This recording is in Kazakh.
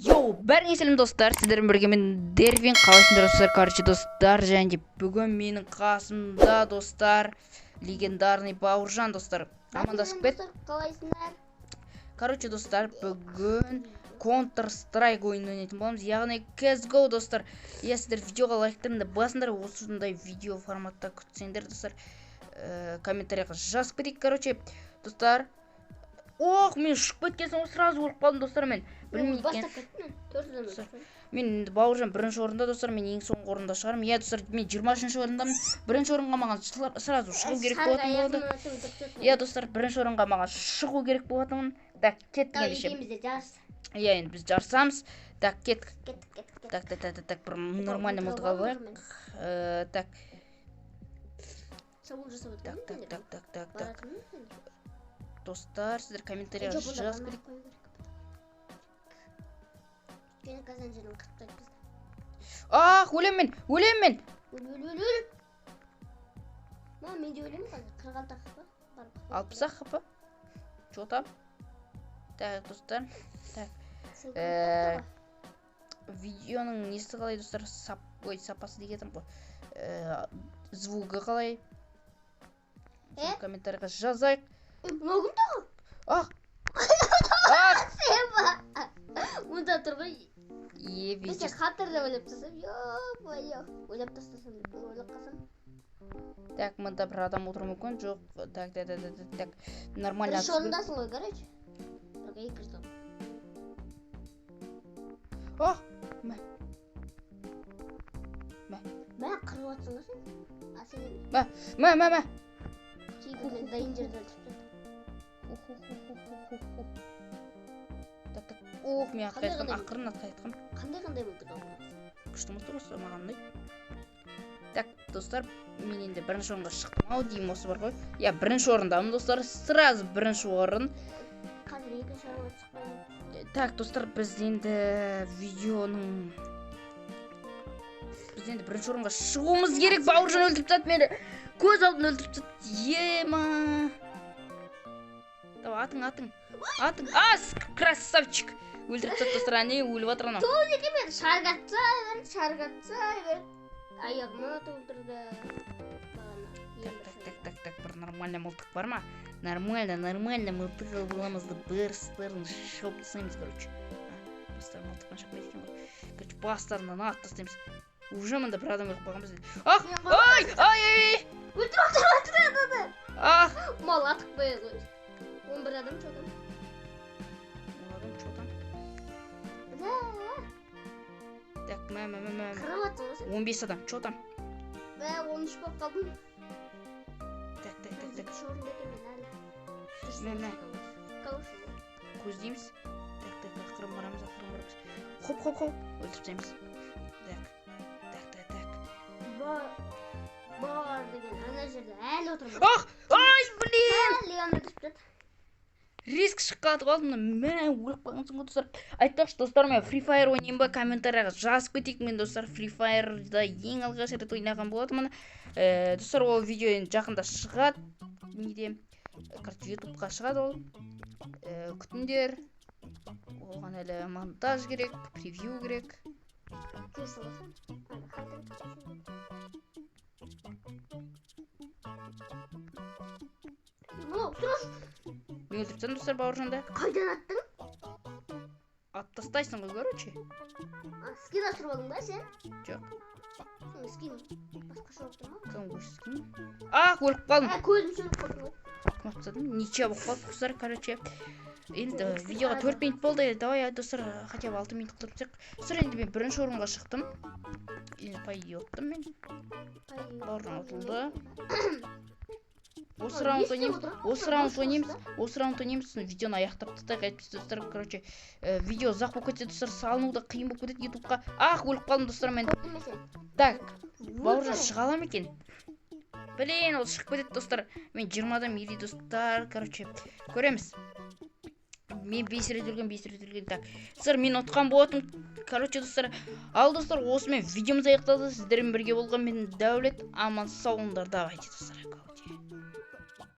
Йоу, бәріңе сәлем достар, сіздермен бірге мен Дервин, қалайсыңдар достар, короче достар, және бүгін менің қасымда достар, легендарный Бауыржан достар, амандасып кет. Қалайсыңдар? Короче достар, бүгін Counter-Strike ойынын ойнайтын боламыз, яғни CSGO достар. Иә, сіздер видеоға лайктарыңды басыңдар, осындай видео форматта күтсеңдер достар, комментарияға жазып кетейік. Короче достар, ох, мен ұшып кеткесін сразу өліп қалдым достар. Мен білмейді екен. Мен енді Бауыржан бірінші орында достар, мен ең соңғы орында шығармын. Иә достар, мен 23-ші орындамын. Бірінші орынға маған сразу шығу керек болатын болды. Иә достар, бірінші орынға маған шығу керек болатын. Так, кеттік ендеше. Иә, енді біз жарысамыз. Так, кеттік. Так, бір нормальный мылтық алайық. Так. Так. Достар, сіздер комментарияға жазып кетейік. Ах, өлем мен. Өл. Мен де өлем қазір. 46 хп. 60 хп. Чотам. Так, достар. Так. Видеоның несі қалай достар? Сапасы дегенім ғой. Звуғы қалай? Комментарияға жазайық. Мынау кім тағы? Ах! Себа! Мұнда тұрғай. Видео. Мен қатырда өліп тастасам. Йо-байо. Өліп тастасам деп өліп қалсам. Так, мұнда бір адам отыру мүмкін. Жоқ. Так. Нормально. Бірінші орындасың ғой, короче. Бірге екі ждам. Ох! Мә, қырып атсың ғой сен? А сен? Мә. Чекілі дайын жерден түсіп жатыр. Так. Ох, мен ақырын атқайтқым. Қандай мүмкін оңыз? Күшті мұқты болса маған ұнайды. Так, достар, мен енді бірінші орынға шықтым-ау деймін, осы бар ғой. Я бірінші орындамын достар, сразу бірінші орын. Қазір екінші орынға шықпаймын. Так, достар, біз енді видеоның... Біз енді бірінші орынға шығуымыз керек. Бауыржан өлтіріп тастады мені. Көз алдын өлтіріп тастады. Ема. Давай, атың. Ас, красавчик. Өлтіріп тастады достар, әне өліп атыр анау. Сол неге мен шарғатса бер. Аяғыма өлтірді. Так, бір нормальный мылтық бар ма? Нормально мылтық аламызды бір стырын шоп тастаймыз, короче. Достар, мылтықпен шаппайды екен ғой. Короче, бастарынан ат тастаймыз. Уже мында бір адам өліп қалған біз. Ах! Ай! Өлтіріп. Ах! Мал атық бай ғой. 11 адам чотам. Так, мә. Қырып атсың ғой сен? 15 адам, чотам. 13 болып қалдым. Так. Шорында екен мен әлі. Мә. Көздейміз. Так, ақырын барамыз. Хоп. Өлтіріп тастаймыз. Бар деген ана жерде әлі отырмын. Ах! Ай, блин! Леон өтіп жатыр. Риск шыққаты қалдым. Мә, өліп қалғансың ғой достар. Айтпақшы достар, мен Free Fire ойнайын ба, комментарияға жазып кетейік. Мен достар Free Fire'да ең алғаш рет ойнаған болатынмын. Достар, ол видео енді жақында шығады. Неде? Короче, YouTube'ға шығады ол. Күтіңдер. Оған әлі монтаж керек, превью керек. Мен өлтіріп тастадым достар Бауыржанды. Қайдан аттың? Аттастайсың ғой, короче. Скин ашырып алдың ба сен? Жоқ. Скин басқаша болып тұр ма? Кім көш скин? Ах, өліп қалдым. Көзім шөліп қалдым ғой. Кім аттадым? Ничего болып қалды достар, короче. Енді видеоға 4 минут болды. Давай, достар, хотя бы 6 минут қылып тек. Достар, енді мен бірінші орынға шықтым. Енді пойдеттім мен. Бауыржан ұтылды. Осы раунд ойнаймыз. Видеоны аяқтап тастайық. Әйтпесе достар, короче, видео ұзақ болып кетсе достар, салыну да қиын болып кетеді ютубқа. Ах, өліп қалдым достар мен. Так, Бауыржан шыға аламын екен. Блин, ол шығып кетеді достар. Мен 20 адам еді достар, короче, көреміз. Мен 5 рет өлген. Так, достар, мен ұтқан болатым. Короче, достар, ал достар, осымен видеомыз аяқталды. Сіздермен бірге болған мен Дәулет. Аман сау болыңдар. Давайте, достар.